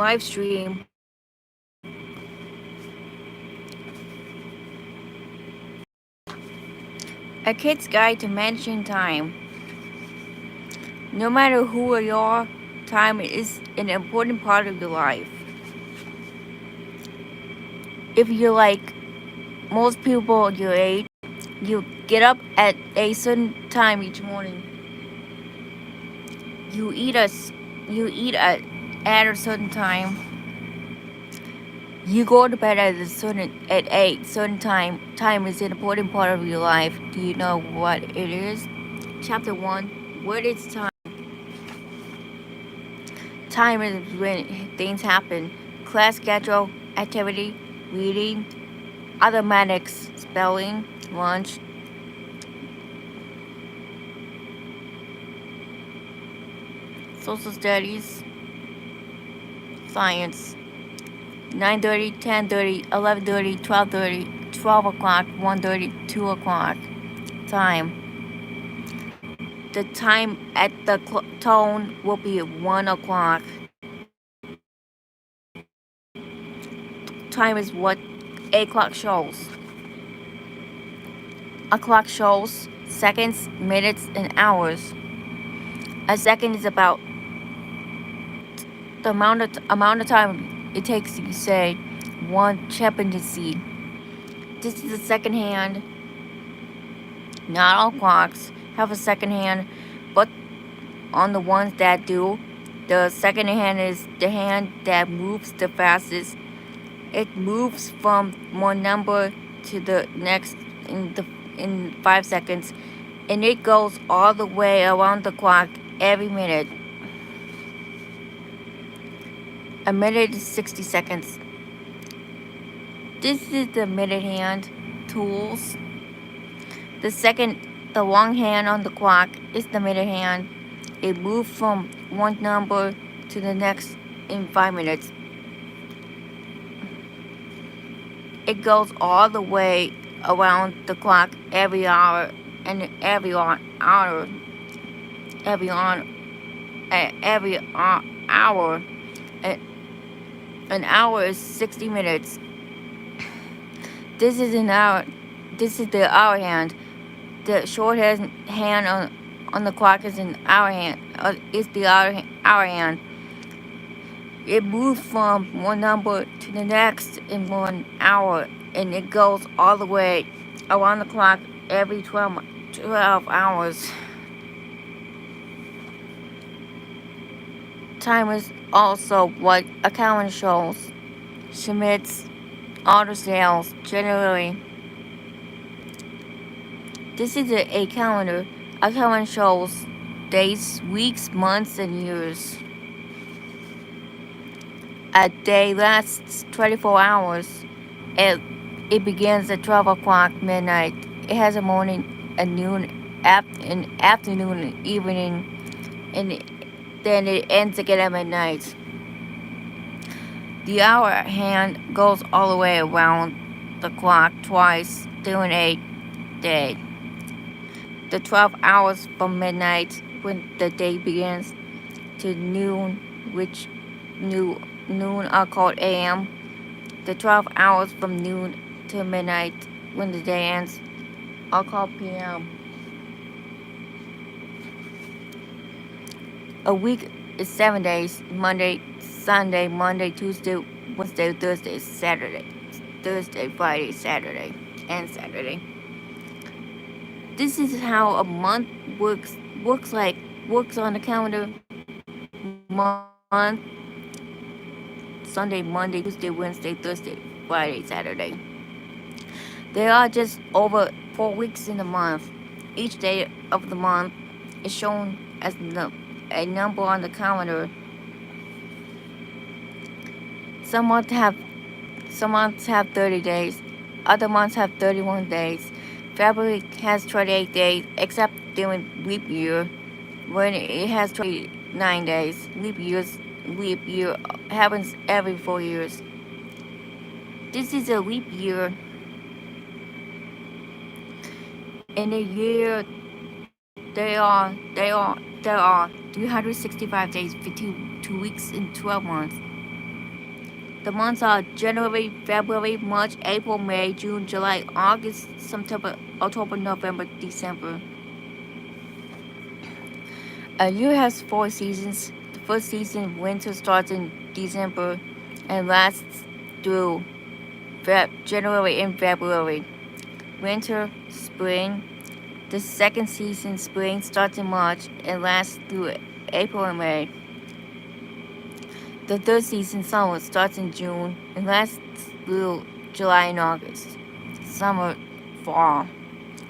live stream. A Kid's Guide to Managing Time. No matter who you are, time is an important part of your life. If you're like most people your age, you get up at a certain time each morning. You eat at a certain time. You go to bed at a certain time. Time is an important part of your life. Do you know what it is? Chapter 1. What is time? Time is when things happen. Class schedule, activity, reading, automatics, spelling, lunch, social studies, science. 9:30, 10:30, 11:30, 12:30, 12 o'clock, 1:30, 2 o'clock. Time. The time at the tone will be 1 o'clock. Time is what a clock shows. A clock shows seconds, minutes, and hours. A second is about the amount of time it takes to say one chimpanzee. This is the second hand. Not all clocks have a second hand, but on the ones that do, the second hand is the hand that moves the fastest. It moves from one number to the next in 5 seconds, and it goes all the way around the clock every minute. A minute is 60 seconds. This is the minute hand tools. The long hand on the clock is the minute hand. It moves from one number to the next in 5 minutes. It goes all the way around the clock every hour and every hour. An hour is 60 minutes. This is an hour. This is the hour hand. The short hand on the clock is an hour hand. It's the hour hand. It moves from one number to the next in 1 hour, and it goes all the way around the clock every 12 hours. Time is also what a calendar shows. Schmidt's auto sales generally. This is a calendar. A calendar shows days, weeks, months, and years. A day lasts 24 hours. It begins at 12 o'clock midnight. It has a morning, a noon, an afternoon, and evening, and then it ends again at midnight. The hour hand goes all the way around the clock twice during a day. The 12 hours from midnight when the day begins to noon, which noon are called AM. The 12 hours from noon to midnight when the day ends are called PM. A week is 7 days: Monday, Sunday, Monday, Tuesday, Wednesday, Thursday, Saturday. Thursday, Friday, Saturday, and Saturday. This is how a month works on the calendar. Month: Sunday, Monday, Tuesday, Wednesday, Thursday, Friday, Saturday. There are just over 4 weeks in the month. Each day of the month is shown as a number on the calendar. Some months have 30 days. Other months have 31 days. February has 28 days, except during leap year, when it has 29 days. Leap year happens every 4 years. This is a leap year. In a year, there are 365 days for 2 weeks and 12 months. The months are January, February, March, April, May, June, July, August, September, October, November, December. A year has 4 seasons. The first season, winter, starts in December and lasts through January and February. Winter, spring. The second season, spring, starts in March and lasts through April and May. The third season, summer, starts in June and lasts through July and August. Summer, fall.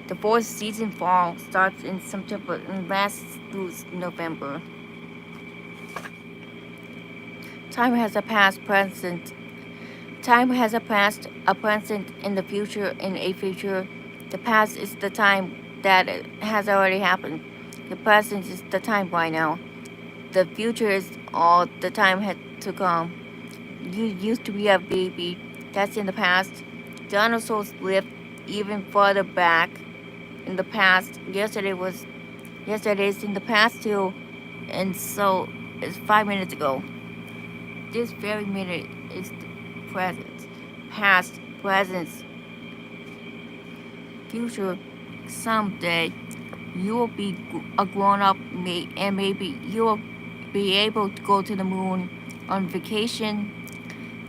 The fourth season, fall, starts in September and lasts through November. Time has a past, present. Time has a past, a present, and the future, and a future. The past is the time that has already happened. The present is the time right now. The future is all the time had to come. You used to be a baby. That's in the past. Dinosaurs lived even further back in the past. Yesterday's in the past too. And so it's 5 minutes ago. This very minute is the present. Past, present, future. Someday you will be a grown-up and maybe you will be able to go to the moon on vacation.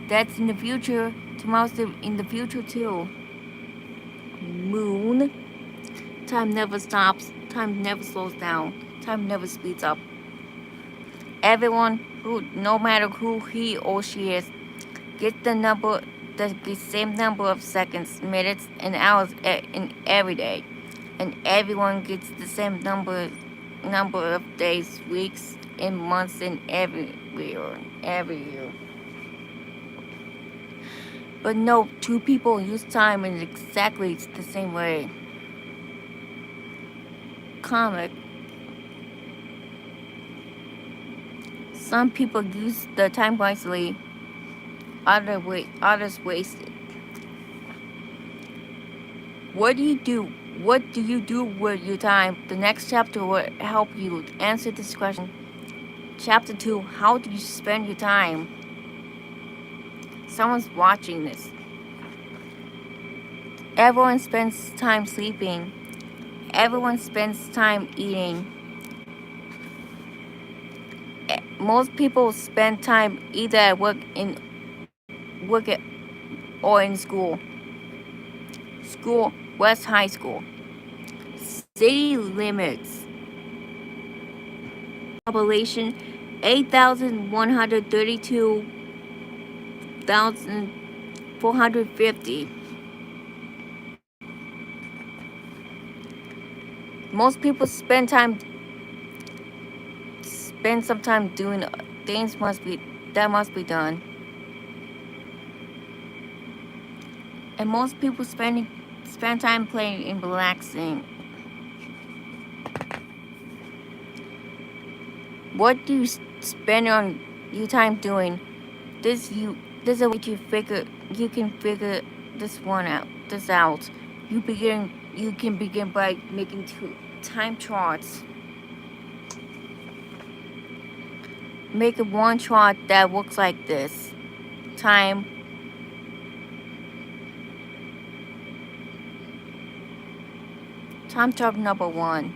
That's in the future. Tomorrow's in the future too. Moon. Time never stops. Time never slows down. Time never speeds up. Everyone who, no matter who he or she is, gets the same number of seconds, minutes, and hours in every day. And everyone gets the same number of days, weeks, and months in every year. But no two people use time in exactly the same way. Comic. Some people use the time wisely, others waste it. What do you do? What do you do with your time? The next chapter will help you answer this question. Chapter 2, how do you spend your time? Someone's watching this. Everyone spends time sleeping. Everyone spends time eating. Most people spend time either at work or in school. School, West High School. City limits. Population 8,132,450. Most people spend some time doing things that must be done. And most people spend time playing and relaxing. What do you spend on your time doing? There's a way you can figure this out. You can begin by making 2 time charts. Make one chart that looks like this. Time chart number 1.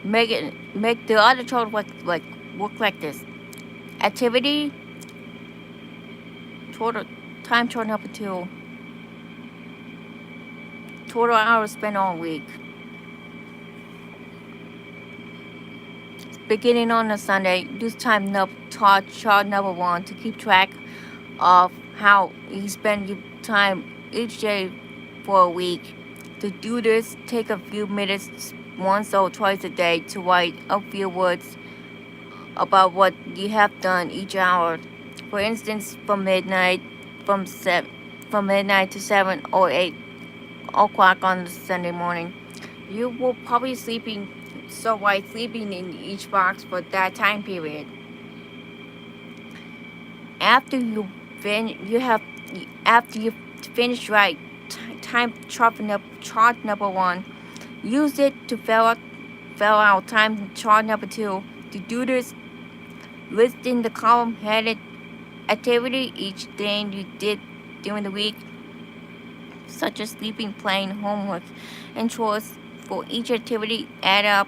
Make the other chart look like this. Activity total time chart number 2. Total hours spent all week. Beginning on a Sunday, use time chart number 1 to keep track of how you spend your time each day for a week. To do this, take a few minutes once or twice a day to write a few words about what you have done each hour. For instance, from midnight to 7 or 8 o'clock on Sunday morning. You will probably sleeping, so write sleeping in each box for that time period. After you finish write time chart number 1, use it to fill out time chart number 2. To do this, List in the column headed activity each day you did during the week, such as sleeping, playing, homework, and chores. For each activity, add up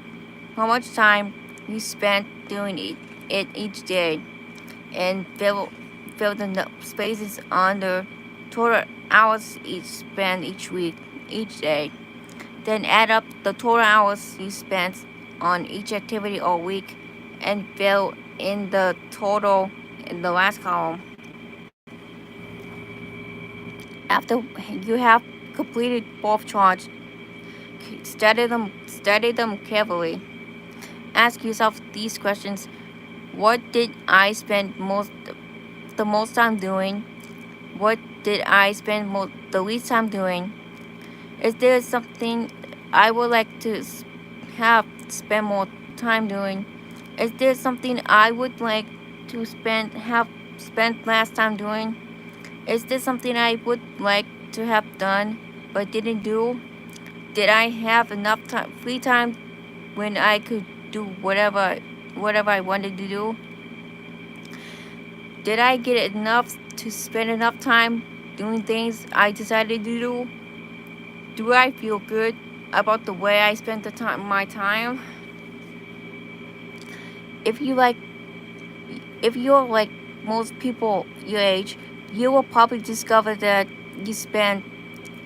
how much time you spent doing it each day, and fill the spaces under total hours each spent each week, each day. Then add up the total hours you spent on each activity all week and fill in the total in the last column. After you have completed both charts, study them carefully. Ask yourself these questions. What did I spend the most time doing? What did I spend the least time doing? Is there something I would like to have spend more time doing? Is there something I would like to have spent last time doing? Is there something I would like to have done but didn't do? Did I have enough free time when I could do whatever I wanted to do? Did I get enough to spend enough time doing things I decided to do? Do I feel good about the way I spent my time? If you like, if you're like most people your age, you will probably discover that you spend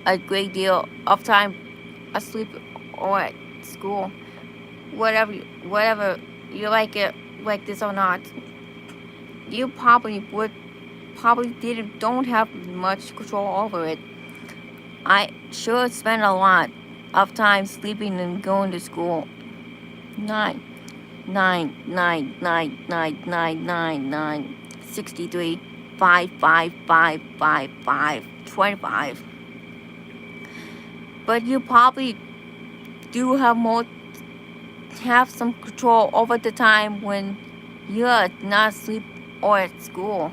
a great deal of time asleep or at school. Whatever you like it like this or not, you probably don't have much control over it. I sure spent a lot of time sleeping and going to school. 9, 9, 9, 9, 9, 9, 9, 9, 63, 5, 5, 5, 5, 5, 25. But you probably do have some control over the time when you're not asleep or at school.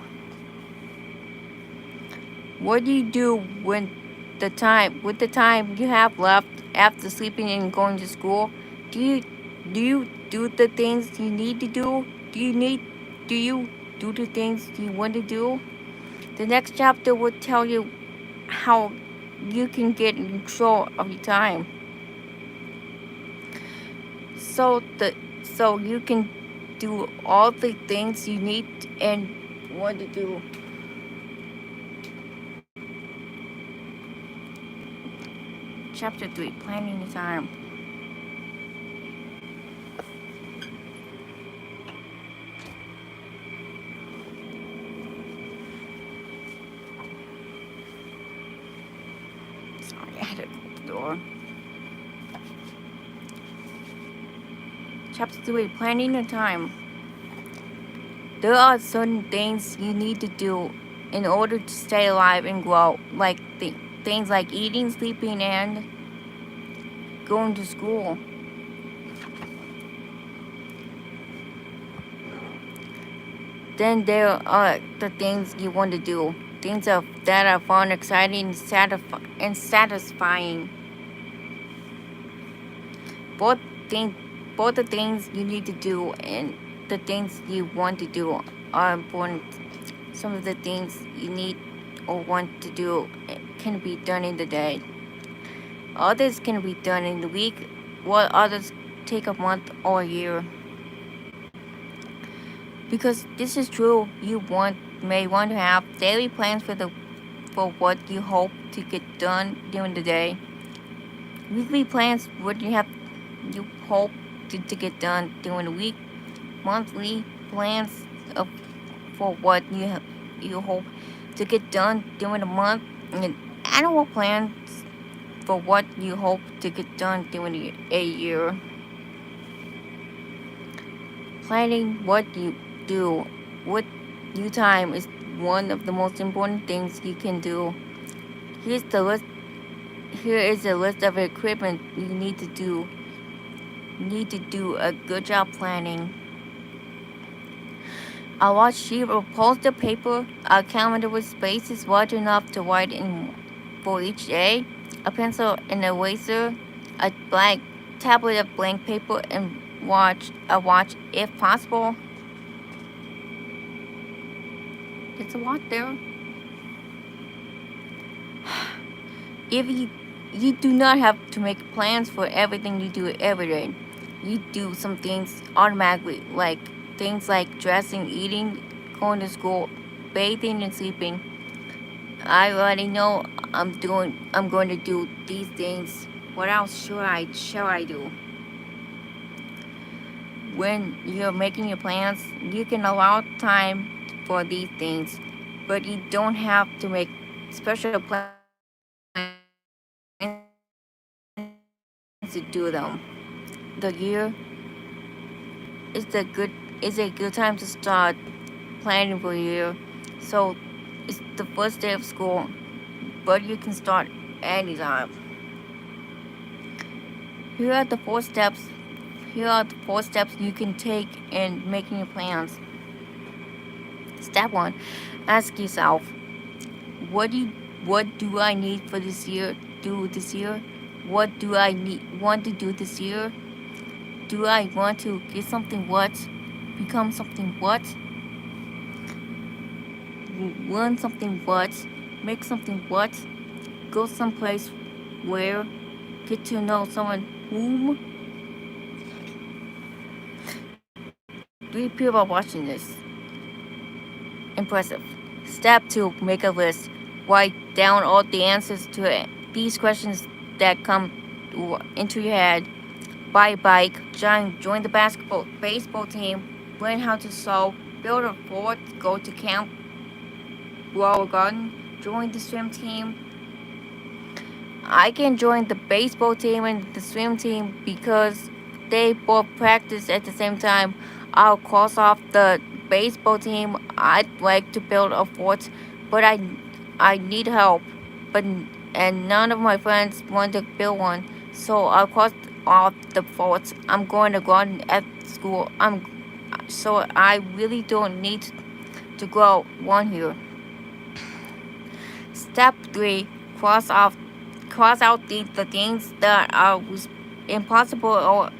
What do you do with the time you have left after sleeping and going to school? Do you do the things you need to do? Do you do the things you want to do? The next chapter will tell you how you can get in control of your time. So you can do all the things you need and want to do. Chapter 3, Planning the Time. Sorry, I had to close the door. Chapter 3, Planning the Time. There are certain things you need to do in order to stay alive and grow, like things like eating, sleeping, and going to school. Then there are the things you want to do, things that are fun, exciting, and satisfying. Both the things you need to do and the things you want to do are important. Some of the things you need or want to do can be done in the day. Others can be done in the week, while others take a month or a year. Because this is true, you may want to have daily plans for what you hope to get done during the day. Weekly plans what you hope to get done during the week. Monthly plans for what you hope to get done during the month, and annual plans for what you hope to get done during a year. Planning what you do with your time is one of the most important things you can do. Here is a list of equipment you need to do. You need to do a good job planning. A large sheet of poster paper, a calendar with spaces large enough to write in for each day, a pencil and eraser, a blank tablet of blank paper, and a watch if possible. It's a lot there. If you do not have to make plans for everything you do every day. You do some things automatically, like things like dressing, eating, going to school, bathing, and sleeping. I already know I'm going to do these things. What else should I do? When you're making your plans, you can allow time for these things, but you don't have to make special plans to do them. The year is the good is a good time to start planning for your year. So it's the first day of school, but you can start anytime. Here are the four steps. Here are the four steps you can take in making your plans. Step one: ask yourself, what do I need for this year? Do this year? What do I want to do this year? Do I want to get something what? Become something what? Learn something what? Make something what? Go someplace where? Get to know someone whom? 3 people are watching this. Impressive. Step 2. Make a list. Write down all the answers to these questions that come into your head. Buy a bike. Join the baseball team. Learn how to sew. Build a fort. Go to camp. Grow a garden. Join the swim team. I can join the baseball team and the swim team because they both practice at the same time. I'll cross off the baseball team. I'd like to build a fort, but I need help. But and none of my friends want to build one, so I'll cross off the fort. I'm going to garden at school. So I really don't need to grow one here. Step 3: cross out the things that are impossible or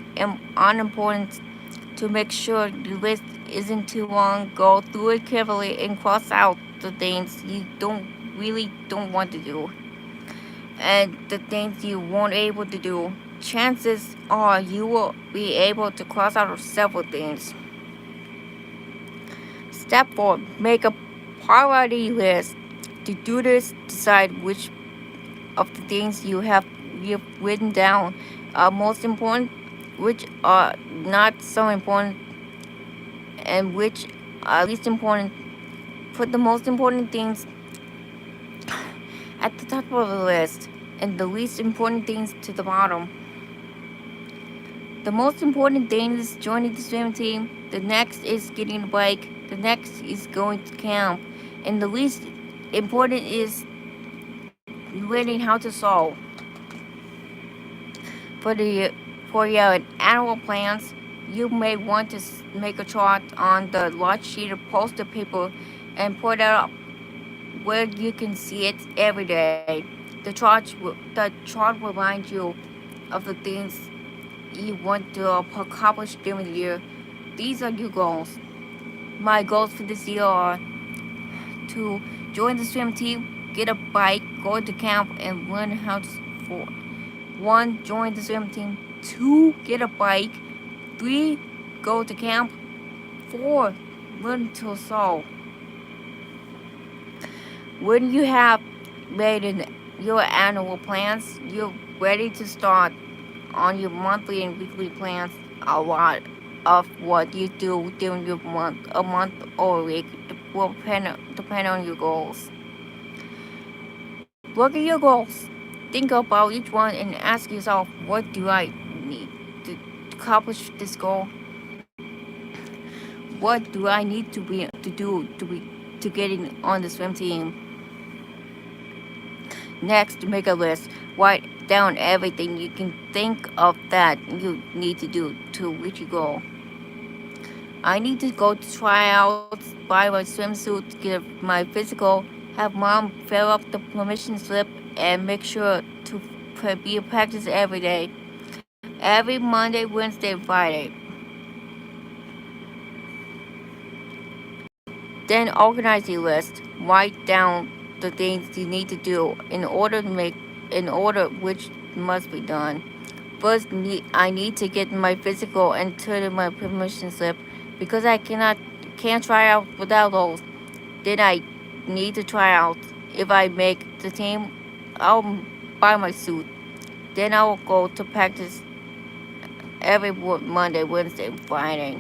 unimportant. To make sure the list isn't too long, go through it carefully and cross out the things you don't want to do and the things you won't able to do. Chances are you will be able to cross out several things. Step 4: make a priority list. To do this, decide which of the things you've written down are most important, which are not so important, and which are least important. Put the most important things at the top of the list and the least important things to the bottom. The most important thing is joining the swim team. The next is getting a bike. The next is going to camp. And the least important is learning how to sew. For your annual plans, you may want to make a chart on the large sheet of poster paper and put it up where you can see it every day. The chart will remind you of the things you want to accomplish during the year. These are your goals. My goals for this year are to join the swim team, get a bike, go to camp, and learn how to for 1. Join the swim team. 2. Get a bike. 3. Go to camp. 4. Learn to sew. When you have made your annual plans, you're ready to start on your monthly and weekly plans. A lot of what you do during a month or a week, will depend on your goals. Look at your goals. Think about each one and ask yourself, what do I need to accomplish this goal? What do I need to get in on the swim team? Next, make a list. Write down everything you can think of that you need to do to reach your goal. I need to go to tryouts, buy my swimsuit, get my physical, have mom fill up the permission slip, and make sure to be a practice every day. Every Monday, Wednesday, and Friday. Then organize your list. Write down the things you need to do in order which must be done. First, I need to get my physical and turn in my permission slip because I can't try out without those. Then I need to try out. If I make the team, I'll buy my suit. Then I will go to practice every Monday, Wednesday, and Friday.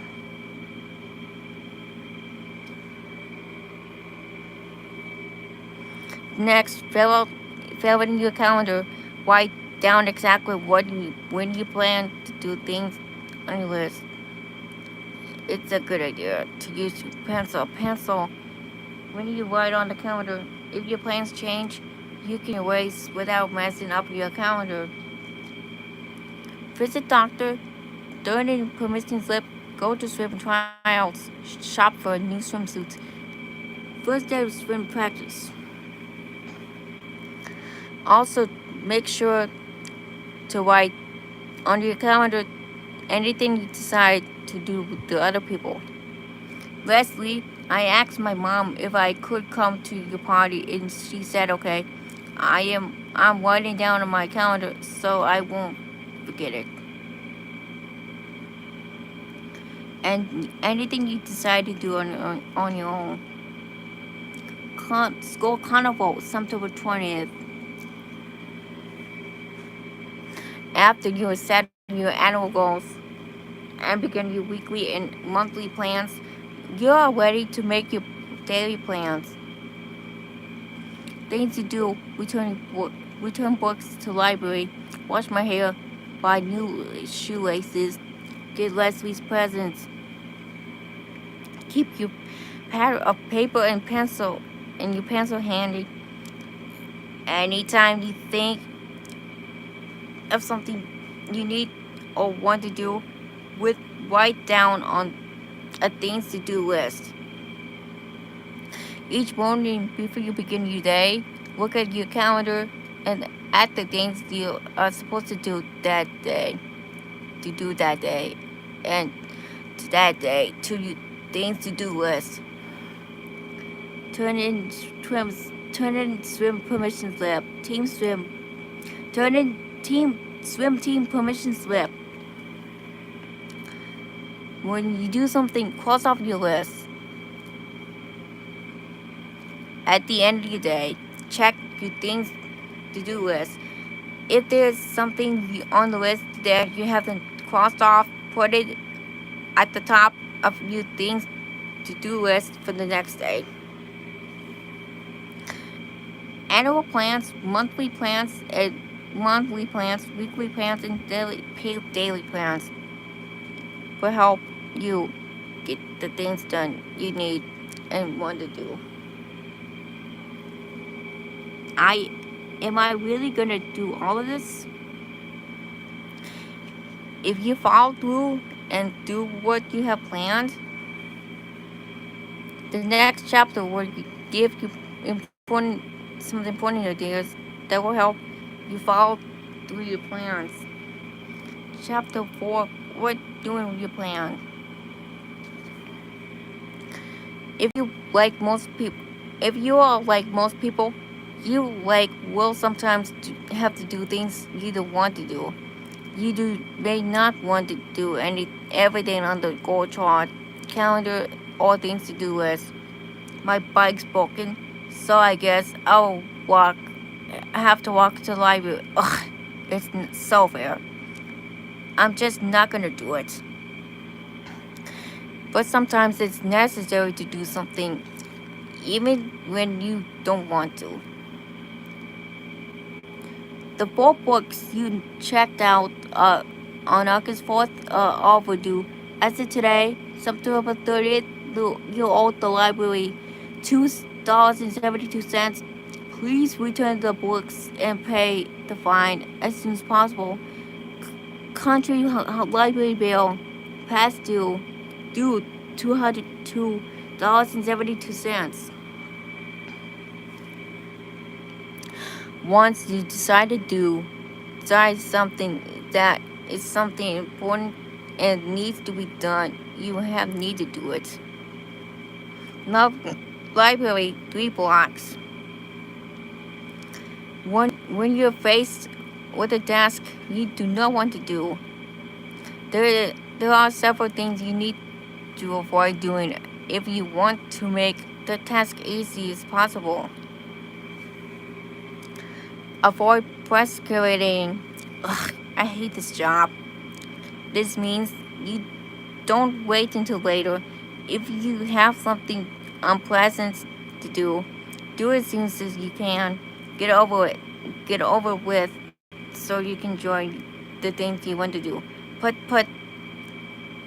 Next, fill in your calendar. Write down exactly when you plan to do things on your list. It's a good idea to use pencil. Pencil. When you write on the calendar, if your plans change, you can erase without messing up your calendar. Visit doctor, turn in permission slip, go to swim tryouts, shop for new swimsuits. First day of swim practice. Also, make sure to write on your calendar anything you decide to do with the other people. Lastly, I asked my mom if I could come to your party and she said okay. I'm writing down on my calendar so I won't forget it. And anything you decide to do on your own. School carnival, September 20th. After you have set your annual goals and begin your weekly and monthly plans, you are ready to make your daily plans. Things to do: return books to library, wash my hair, buy new shoelaces, get Leslie's presents, keep your pad of paper and your pencil handy. Anytime you think of something you need or want to do, write down on a things to do list. Each morning before you begin your day, look at your calendar and add the things you are supposed to do that day. And to that day to your things to do list. Turn in swim permission slip. Team swim. Turn in swim team permission slip. When you do something, cross off your list. At the end of your day, check your things to do list. If there's something on the list that you haven't crossed off, put it at the top of your things to do list for the next day. Annual plans, monthly plans, weekly plans, and daily plans will help you get the things done you need and want to do. Am I really gonna do all of this? If you follow through and do what you have planned, the next chapter will give you some important ideas that will help you follow through your plans. Chapter 4, what doing with your plan? If you are like most people, you will sometimes have to do things you don't want to do. May not want to do everything on the goal chart, calendar, or things to do list. My bike's broken, so I guess I have to walk to the library. Ugh, it's so fair. I'm just not gonna do it. But sometimes it's necessary to do something, even when you don't want to. The 4 books you checked out on August 4th are overdue. As of today, September 30th, you owe the library $2.72. Please return the books and pay the fine as soon as possible. Country library bill past due $202.72. Once you decide something that is something important and needs to be done, you need to do it. Love library 3 blocks. When you're faced with a task you do not want to do, there are several things you need to avoid doing if you want to make the task easy as possible. Avoid procrastinating. Ugh, I hate this job. This means you don't wait until later. If you have something unpleasant to do it as soon as you can. Get over it. Get over with so you can enjoy the things you want to do. Put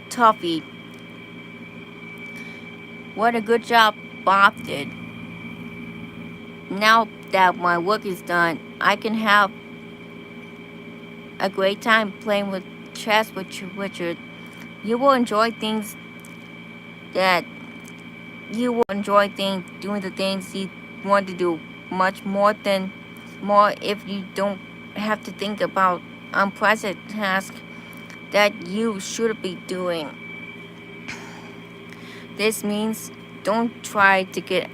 toffee. What a good job Bob did. Now that my work is done, I can have a great time playing with chess with Richard. You will enjoy things that you will enjoy doing the things you want to do much more if you don't have to think about unpleasant tasks that you should be doing. This means don't try to get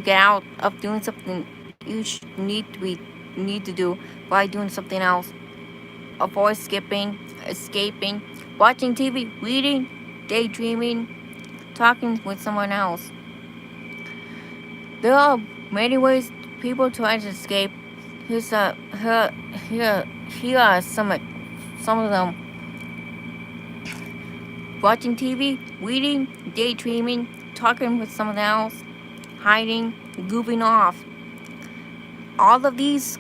out of doing something you need to do by doing something else. Avoid escaping, watching TV, reading, daydreaming, talking with someone else. There are many ways people try to escape. Here are some of them. Watching TV, reading, daydreaming, talking with someone else, hiding, goofing off. All of these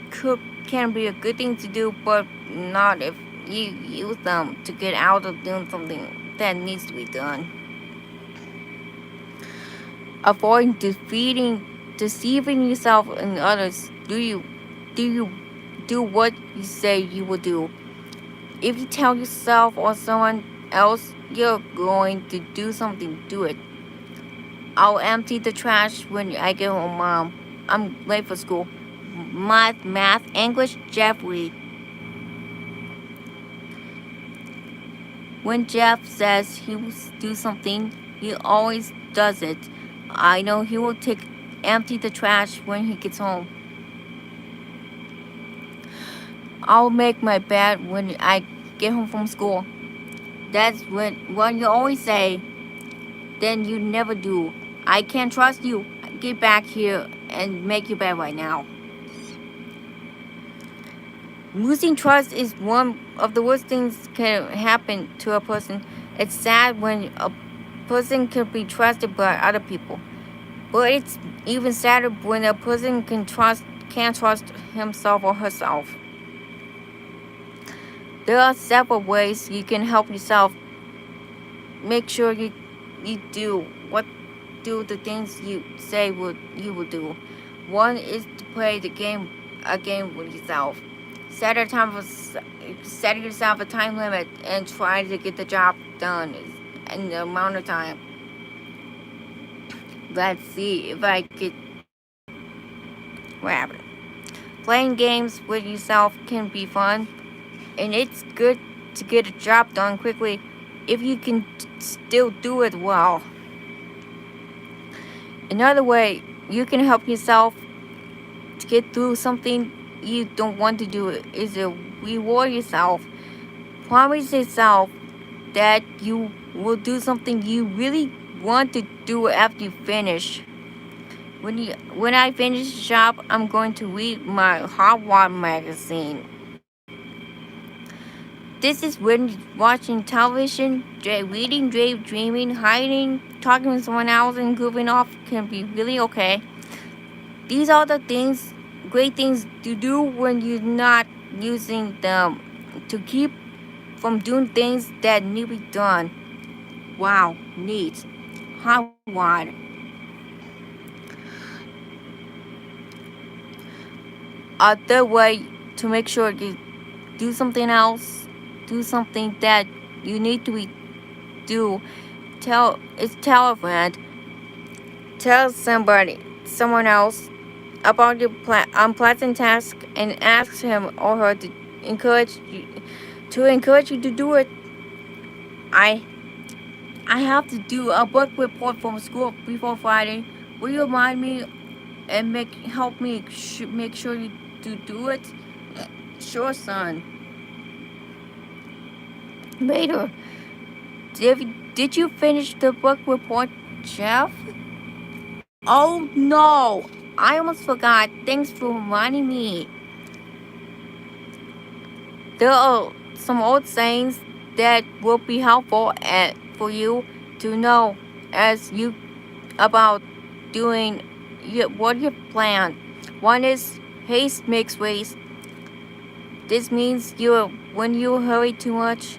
can be a good thing to do, but not if you use them to get out of doing something that needs to be done. Avoid deceiving yourself and others. Do you do what you say you will do? If you tell yourself or someone else you're going to do something, do it. I'll empty the trash when I get home, Mom. I'm late for school. Math, English, Jeff read. When Jeff says he will do something, he always does it. I know he will empty the trash when he gets home. I'll make my bed when I get home from school. That's when you always say, then you never do. I can't trust you. Get back here and make your bed right now. Losing trust is one of the worst things can happen to a person. It's sad when a person can be trusted by other people. But it's even sadder when a person can't trust himself or herself. There are several ways you can help yourself. Make sure you do the things you say you will do. One is to play a game with yourself. Set yourself a time limit and try to get the job done in the amount of time. Let's see if I get what happened. Playing games with yourself can be fun, and it's good to get a job done quickly if you can still do it well. Another way you can help yourself to get through something you don't want to do is to reward yourself. Promise yourself that you will do something you really want to do after you finish. When I finish the job, I'm going to read my hot water magazine. This is when watching television, reading, dreaming, hiding, talking with someone else, and goofing off can be really okay. These are the great things to do when you're not using them to keep from doing things that need to be done. Wow, neat. Hot water. A third way to make sure you do something else, do something that you need to do. Tell a friend. Tell someone else about your unpleasant task and ask him or her to encourage you to do it. I I have to do a book report from school before Friday. Will you remind me and help me make sure you do it? Sure, son. Later. Did you finish the book report, Jeff? Oh no! I almost forgot. Thanks for reminding me. There are some old sayings that will be helpful for you to know as you about doing what you plan. One is haste makes waste. This means when you hurry too much,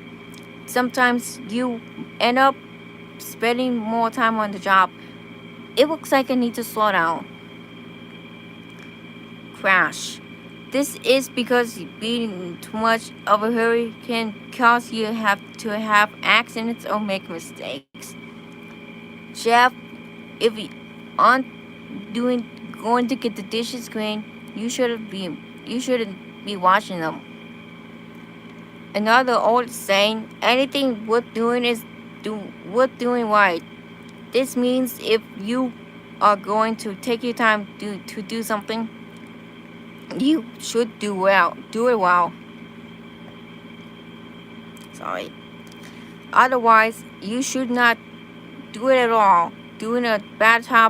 sometimes you end up spending more time on the job. It looks like I need to slow down. Crash. This is because being too much of a hurry can cause you to have accidents or make mistakes. Jeff, if you aren't going to get the dishes clean, you shouldn't be washing them. Another old saying, anything worth doing is worth doing right. This means if you are going to take your time to do something, you should do it well. Sorry. Otherwise, you should not do it at all. Doing a bad job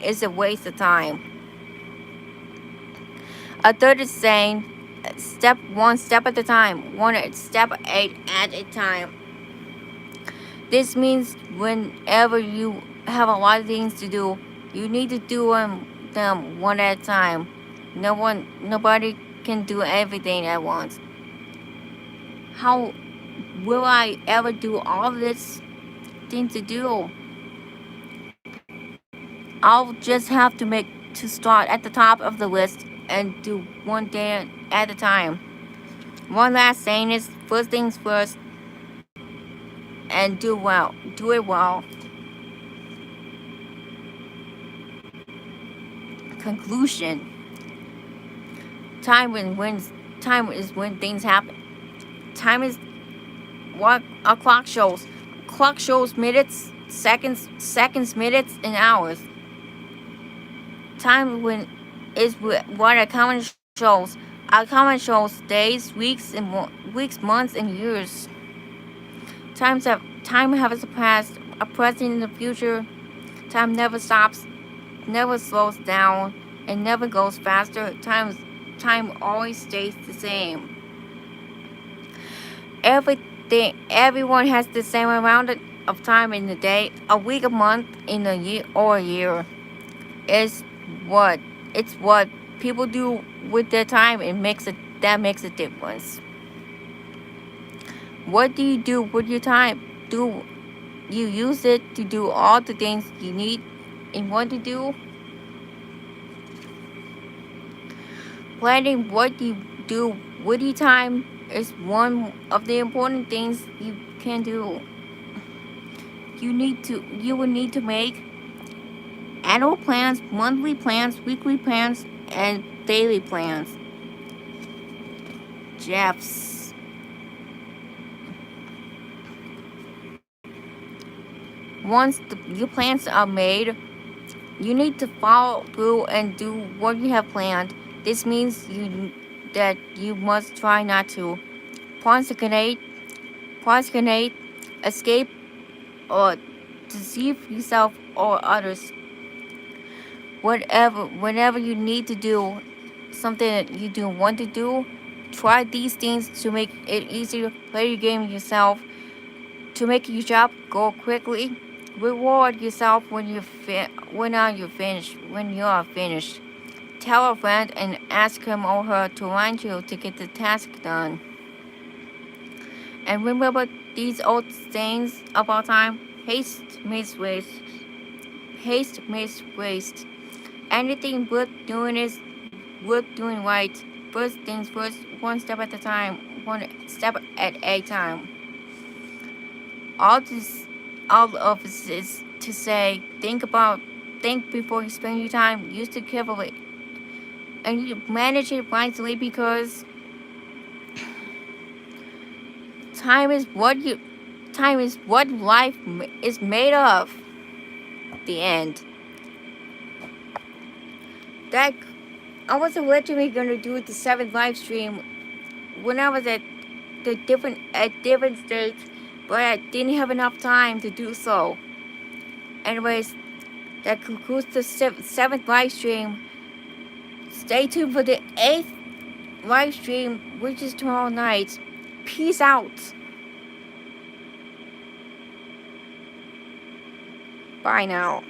is a waste of time. A third is saying, step one step at a time, one step at a time. This means whenever you have a lot of things to do, you need to do them one at a time. Nobody can do everything at once. How will I ever do all this thing to do? I'll just have to start at the top of the list and do one day at a time. One last saying is first things first and do it well. Conclusion. Time is when things happen. Time is what a clock shows. Clock shows minutes, seconds, minutes, and hours. Time is what a calendar shows. A calendar shows days, weeks, months, and years. Time has a past, a present, and a future. Time never stops, never slows down, and never goes faster. Time always stays the same. Everyone has the same amount of time in a day, a week, a month, in a year, or a year. It's what people do with their time. That makes a difference. What do you do with your time? Do you use it to do all the things you need and want to do? Planning what you do with your time is one of the important things you can do. You will need to make annual plans, monthly plans, weekly plans, and daily plans. Jeff's. Once your plans are made, you need to follow through and do what you have planned. This means that you must try not to procrastinate, escape, or deceive yourself or others. Whenever you need to do something that you do want to do, try these things to make it easier. Play your game yourself to make your job go quickly. Reward yourself when you are finished. Tell a friend and ask him or her to remind you to get the task done. And remember these old sayings about time. Haste makes waste. Haste makes waste. Anything worth doing is worth doing right. First things first, one step at a time, one step at a time. All of this is to say, think before you spend your time. Use it carefully, and you manage it wisely because time is what time is what life is made of. The end. That I was originally gonna do the 7th live stream when I was at different states, but I didn't have enough time to do so. Anyways, that concludes the 7th live stream. Stay tuned for the 8th live stream, which is tomorrow night. Peace out. Bye now.